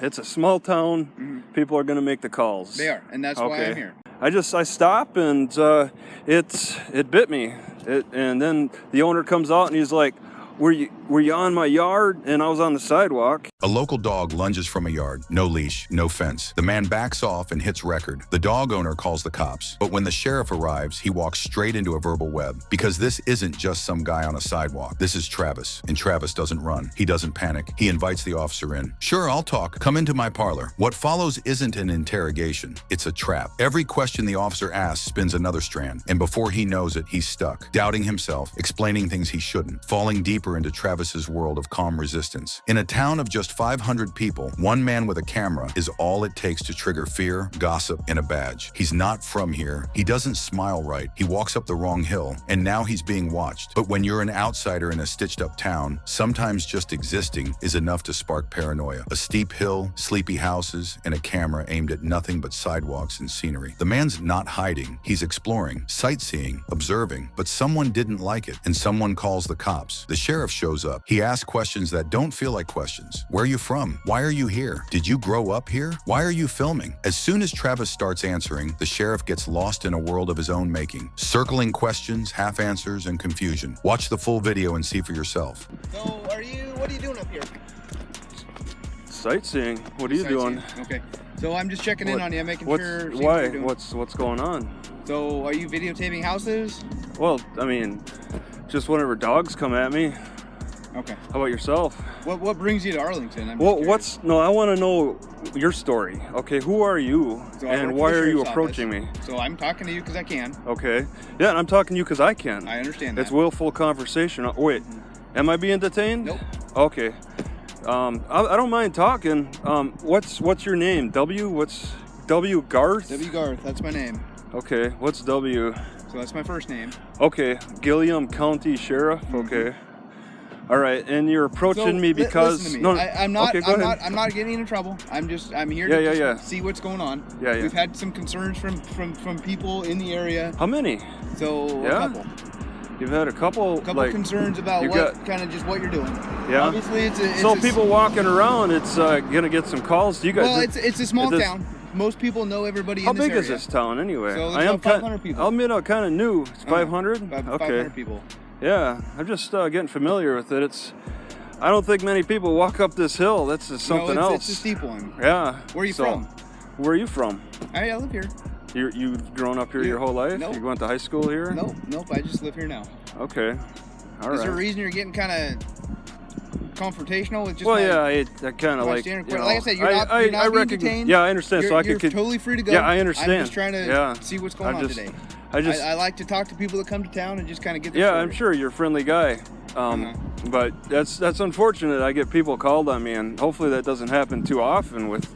It's a small town. People are going to make the calls. They are, and that's why I'm here. I stop and it bit me. And then the owner comes out and he's like, were you on my yard? And I was on the sidewalk. A local dog lunges from a yard, no leash, no fence. The man backs off and hits record. The dog owner calls the cops. But when the sheriff arrives, he walks straight into a verbal web. Because this isn't just some guy on a sidewalk. This is Travis. And Travis doesn't run. He doesn't panic. He invites the officer in. Sure, I'll talk. Come into my parlor. What follows isn't an interrogation. It's a trap. Every question the officer asks spins another strand. And before he knows it, he's stuck. Doubting himself, explaining things he shouldn't, falling deeper into Travis's world of calm resistance. In a town of just 500 people, one man with a camera is all it takes to trigger fear, gossip, and a badge. He's not from here. He doesn't smile right. He walks up the wrong hill, and now he's being watched. But when you're an outsider in a stitched-up town, sometimes just existing is enough to spark paranoia. A steep hill, sleepy houses, and a camera aimed at nothing but sidewalks and scenery. The man's not hiding. He's exploring, sightseeing, observing, but someone didn't like it, and someone calls the cops. The sheriff shows up. He asks questions that don't feel like questions. Where are you from? Why are you here? Did you grow up here? Why are you filming? As soon as Travis starts answering, the sheriff gets lost in a world of his own making, circling questions, half answers, and confusion. Watch the full video and see for yourself. So, what are you doing up here? Sightseeing. What are you doing? Okay. So I'm just checking in on you, making sure. Why? What's going on? So, are you videotaping houses? Well, I mean, just whenever dogs come at me. Okay. How about yourself? What brings you to Arlington? I want to know your story. Okay, who are you, and why are you approaching me? So I'm talking to you because I can. Okay. Yeah, and I'm talking to you because I can. I understand that. It's willful conversation. Wait, am I being detained? Nope. Okay. I don't mind talking. What's your name? What's W Garth? W Garth, that's my name. Okay. What's W? So that's my first name. Okay. Gilliam County Sheriff. Okay. All right, and you're approaching me because listen to me. I'm not. Okay, go ahead. I'm not getting into trouble. I'm here to see what's going on. Yeah. We've had some concerns from people in the area. How many? So a couple. You've had a couple concerns about what you're doing. Yeah. Obviously, it's people walking around. It's gonna get some calls. You guys. Well, it's a small town. Most people know everybody in this area. How big is this town anyway? So there's about 500 people. I'll admit I'm kind of new. It's 500? About 500 people. Yeah, I'm just getting familiar with it. I don't think many people walk up this hill. That's just something else. It's a steep one. Yeah. Where are you from? Where are you from? I live here. You've grown up here your whole life? Nope. You went to high school here? Nope. I just live here now. Okay. All right. Is there a reason you're getting kind of confrontational with just I kind of like, like I said, you're not being detained. Yeah, I understand. You're totally free to go. Yeah, I understand. I'm just trying to see what's going on today. I like to talk to people that come to town and just kind of get their story. I'm sure you're a friendly guy. But that's unfortunate. I get people called on me, and hopefully that doesn't happen too often with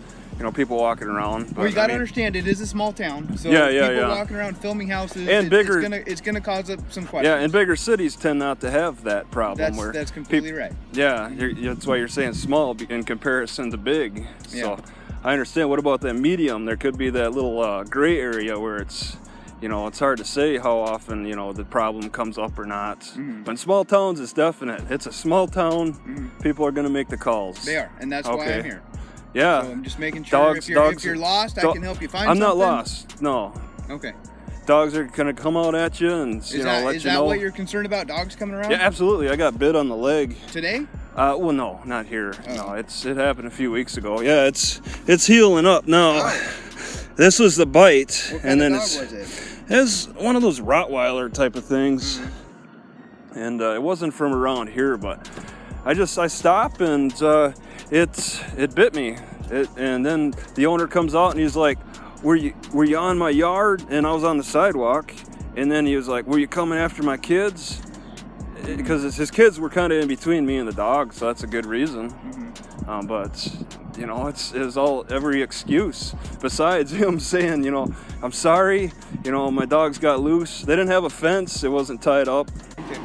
people walking around. But, well, you got to understand, it is a small town, so people walking around filming houses, and it's gonna cause up some questions. Yeah, and bigger cities tend not to have that problem. That's completely right. Yeah, that's why you're saying small in comparison to big. So I understand. What about that medium? There could be that little gray area where it's it's hard to say how often the problem comes up or not. But in small towns, it's definite. It's a small town. People are going to make the calls. They are, and that's why I'm here. Yeah. So I'm just making sure if you're lost, I can help you find something. I'm not lost. No. Okay. Dogs are going to come out at you and let you know. Is that what you're concerned about? Dogs coming around? Yeah, absolutely. I got bit on the leg today. Well, no, not here. Oh. No, it happened a few weeks ago. Yeah, it's healing up now. Oh. This was the bite, what kind of dog was it? It's one of those Rottweiler type of things, and it wasn't from around here. But I stopped and it bit me. And then the owner comes out and he's like, "Were you on my yard?" And I was on the sidewalk. And then he was like, "Were you coming after my kids?" Because his kids were kind of in between me and the dog, so that's a good reason. But it's all every excuse besides him saying, "I'm sorry, my dogs got loose. They didn't have a fence. It wasn't tied up." Okay.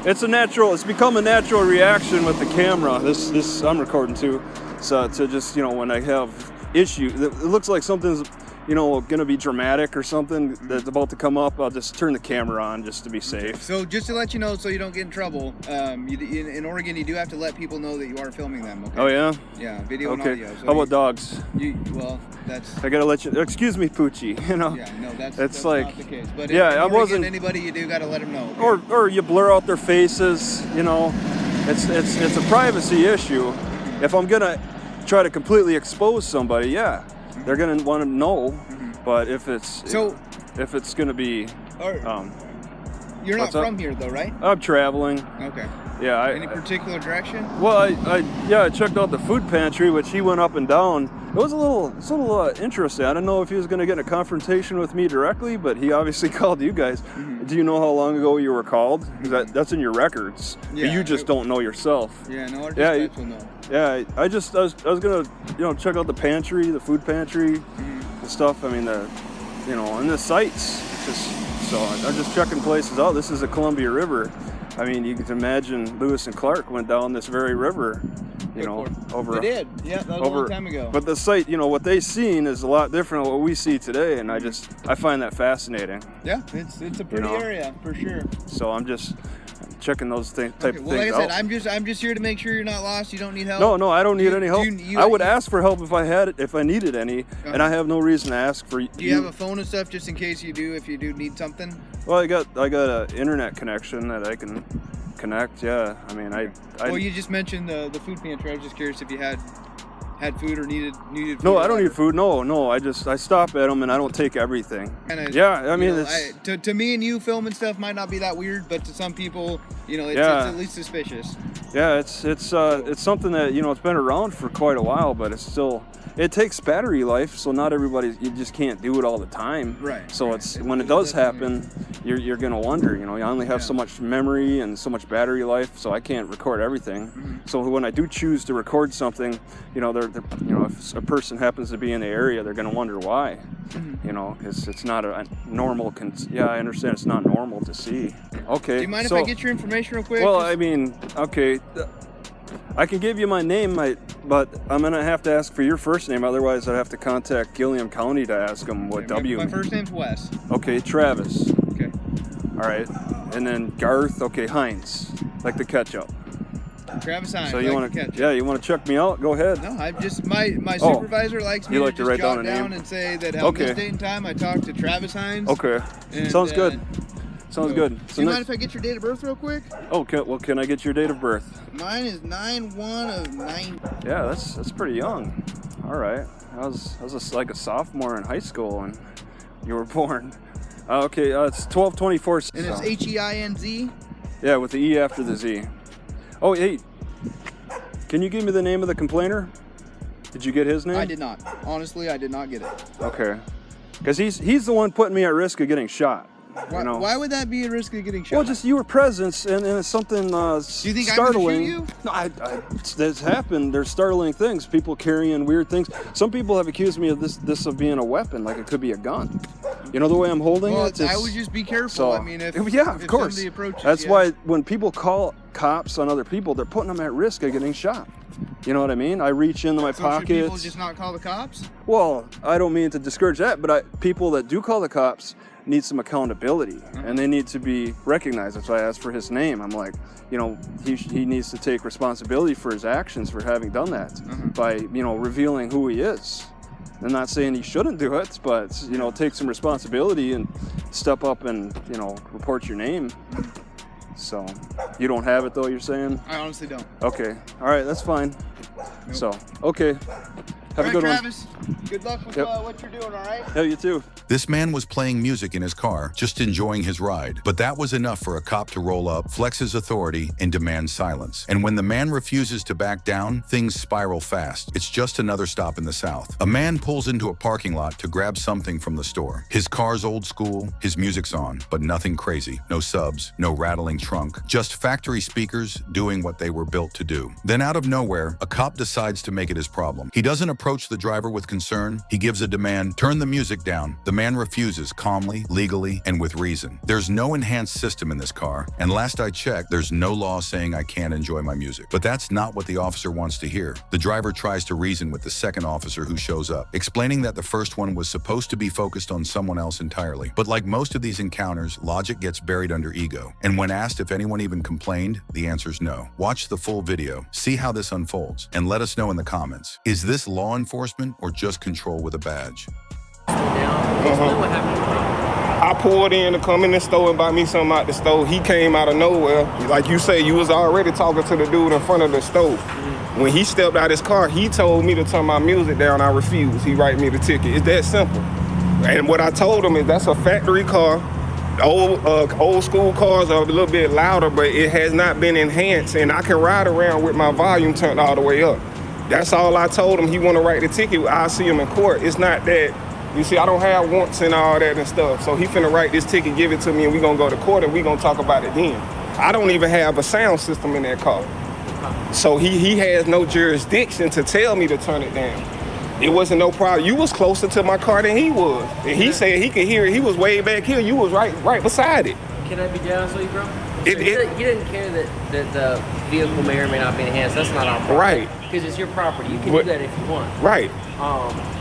It's become a natural reaction with the camera. This I'm recording too. So to just, when I have issues, it looks like something's gonna be dramatic or something that's about to come up, I'll just turn the camera on just to be safe. So just to let you know, so you don't get in trouble, in Oregon, you do have to let people know that you are filming them. Okay? Oh yeah? Yeah, video and audio. So how about dogs? That's... I gotta let you, excuse me, Poochie, Yeah, no, that's like, not the case. But I wasn't... Anybody you do gotta let them know. Okay? Or you blur out their faces, it's a privacy issue. If I'm gonna try to completely expose somebody, they're gonna want to know. But if it's gonna be, you're not from here though, right? I'm traveling. Okay. Yeah. Any particular direction? Well, I checked out the food pantry, which he went up and down. It was a little interesting. I didn't know if he was going to get in a confrontation with me directly, but he obviously called you guys. Mm-hmm. Do you know how long ago you were called? Because that's in your records. Yeah. You just don't know yourself. Yeah, no, our dispatch will know. Yeah, I was gonna check out the pantry, the food pantry, the stuff. I mean and the sites. So I'm just checking places out. This is the Columbia River. I mean, you can imagine Lewis and Clark went down this very river, over. They did, yeah, that was a long time ago. But the site, what they seen is a lot different than what we see today, and I find that fascinating. Yeah, it's a pretty area for sure. So I'm just checking those type of things out. Like I said, I'm just here to make sure you're not lost. You don't need help. No, I don't need any help. I would ask for help if I needed any, and I have no reason to ask for. Do you have a phone and stuff just in case if you do need something? Well, I got an internet connection that I can connect. Yeah, I mean, Well, you just mentioned the food pantry. I was just curious if you had food or needed food. No, I don't need food. No, I stop at them and I don't take everything. I mean, to me and you, filming stuff might not be that weird, but to some people, it's at least suspicious. Yeah, it's something that it's been around for quite a while, but it takes battery life, so not everybody, you just can't do it all the time. Right. So when it does happen, you're gonna wonder. You only have so much memory and so much battery life, so I can't record everything. Mm-hmm. So when I do choose to record something, if a person happens to be in the area, they're gonna wonder why. Mm-hmm. It's not a normal. I understand it's not normal to see. Okay. Do you mind if I get your information real quick? Well, I mean, okay. I can give you my name, but I'm going to have to ask for your first name. Otherwise, I'd have to contact Gilliam County to ask them what W. My first name's Wes. Okay, Travis. Okay. All right. And then Garth. Okay, Heinze. Like the ketchup. Travis Heinze. So you want to? You want to check me out? Go ahead. No, I just my supervisor likes me to just write jot down and say that on this date and time I talked to Travis Heinze. Okay. Sounds good. Sounds good. Do you mind if I get your date of birth real quick? Okay. Well, can I get your date of birth? Mine is 9/1/9. Yeah, that's pretty young. All right. I was like a sophomore in high school when you were born. Okay. It's 12/24. And it's Heinze. Yeah, with the E after the Z. Oh, hey. Can you give me the name of the complainer? Did you get his name? I did not. Honestly, I did not get it. Okay. Because he's the one putting me at risk of getting shot. Why would that be a risk of getting shot? Well, just your presence and it's something do you think startling. I'm gonna shoot you? No, it's happened. There's startling things. People carrying weird things. Some people have accused me of this of being a weapon, like it could be a gun. The way I'm holding it. I would just be careful. So, I mean, if of course. somebody approaches, that's why when people call cops on other people, they're putting them at risk of getting shot. You know what I mean? I reach into my pockets. Should people just not call the cops? Well, I don't mean to discourage that, but people that do call the cops need some accountability, and they need to be recognized. That's why I asked for his name. I'm like, he needs to take responsibility for his actions for having done that by, revealing who he is. I'm not saying he shouldn't do it, but, take some responsibility and step up and, report your name. So, you don't have it though, you're saying? I honestly don't. Okay. All right, that's fine. Nope. So, okay. Have a good Travis. One. Good luck with what you're doing, all right? Yeah, you too. This man was playing music in his car, just enjoying his ride. But that was enough for a cop to roll up, flex his authority, and demand silence. And when the man refuses to back down, things spiral fast. It's just another stop in the South. A man pulls into a parking lot to grab something from the store. His car's old school, his music's on, but nothing crazy. No subs, no rattling trunk, just factory speakers doing what they were built to do. Then out of nowhere, a cop decides to make it his problem. He doesn't approach approach the driver with concern, he gives a demand, turn the music down. The man refuses calmly, legally, and with reason. There's no enhanced system in this car, and last I checked, there's no law saying I can't enjoy my music. But that's not what the officer wants to hear. The driver tries to reason with the second officer who shows up, explaining that the first one was supposed to be focused on someone else entirely. But like most of these encounters, logic gets buried under ego. And when asked if anyone even complained, the answer's no. Watch the full video, see how this unfolds, and let us know in the comments. Is this law enforcement or just control with a badge? I pulled in to come in the store and buy me something out the store. He came out of nowhere. Like you say, you was already talking to the dude in front of the store. When he stepped out his car, he told me to turn my music down. I refused. He write me the ticket. It's that simple. And what I told him is that's a factory car. Old school cars are a little bit louder, but it has not been enhanced, and I can ride around with my volume turned all the way up. That's all I told him. He want to write the ticket, I'll see him in court. It's not that, you see, I don't have wants and all that and stuff. So he finna write this ticket, give it to me, and we gonna go to court and we gonna talk about it then. I don't even have a sound system in that car. So he has no jurisdiction to tell me to turn it down. It wasn't no problem. You was closer to my car than he was. And he said he could hear it. He was way back here. You was right beside it. Can I be honest with you, bro? He didn't care that the vehicle may or may not be enhanced. That's not our problem. Right. Because it's your property. You can do that if you want. Right.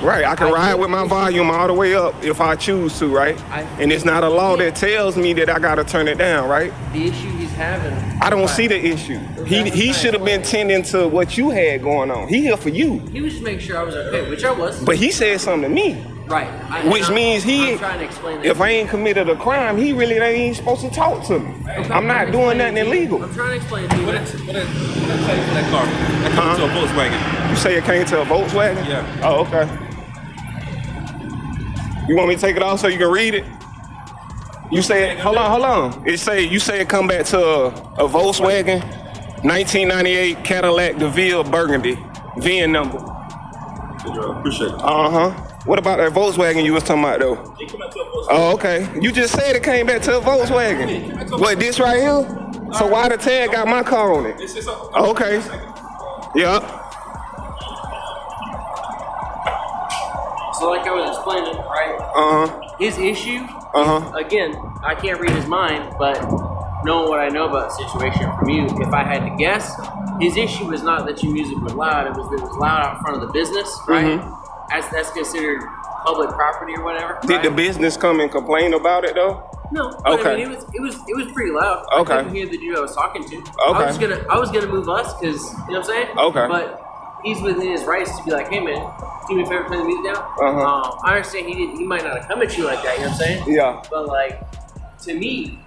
Right. I can ride with my volume all the way up if I choose to, right? And it's not a law that tells me that I got to turn it down, right? The issue he's having. I don't see the issue. He should have been tending to what you had going on. He here for you. He was just making sure I was okay, which I was. But he said something to me. Right. Which means I'm trying to explain that. If I ain't committed a crime, he really ain't supposed to talk to me. Okay, I'm not doing nothing illegal. I'm trying to explain to you. What did it take for that car? That came to a Volkswagen. You say it came to a Volkswagen? Yeah. Oh, okay. You want me to take it off so you can read it? You say, hold on. You say it come back to a Volkswagen 1998 Cadillac DeVille Burgundy VIN number. Appreciate it. What about that Volkswagen you was talking about though? It came back to a Volkswagen. Oh, okay. You just said it came back to a Volkswagen. What, this right here? So why the tag got my car on it? Oh, okay. Yeah. So like I was explaining, right? His issue, again, I can't read his mind, but knowing what I know about the situation from you, if I had to guess, his issue was not that your music was loud, it was that it was loud out front of the business, right? As that's considered public property or whatever. Did the business come and complain about it though? No. But Okay. I mean, it was pretty loud. Okay. I couldn't hear the dude I was talking to. Okay. I was gonna move us because you know what I'm saying. Okay. But he's within his rights to be like, hey man, do me a favor, turn the music down. I understand he might not have come at you like that. You know what I'm saying? Yeah. But like, to me,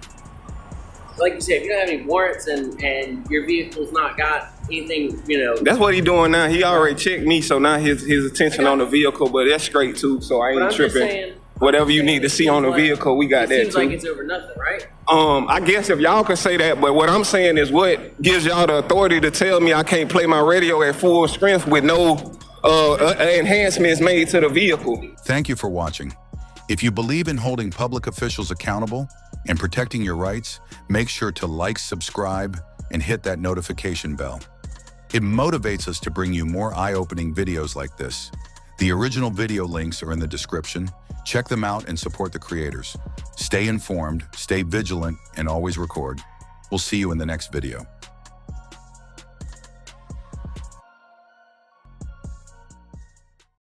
like you said, if you don't have any warrants and your vehicle's not got anything, you know. That's what he doing now. He already checked me, so now his attention on the vehicle, but that's straight too, so I But ain't I'm just tripping. saying, Whatever you need to see on the vehicle, we got that It seems too. like it's over nothing, right? I guess if y'all can say that, but what I'm saying is what gives y'all the authority to tell me I can't play my radio at full strength with no enhancements made to the vehicle. Thank you for watching. If you believe in holding public officials accountable and protecting your rights, make sure to like, subscribe, and hit that notification bell. It motivates us to bring you more eye-opening videos like this. The original video links are in the description. Check them out and support the creators. Stay informed, stay vigilant, and always record. We'll see you in the next video.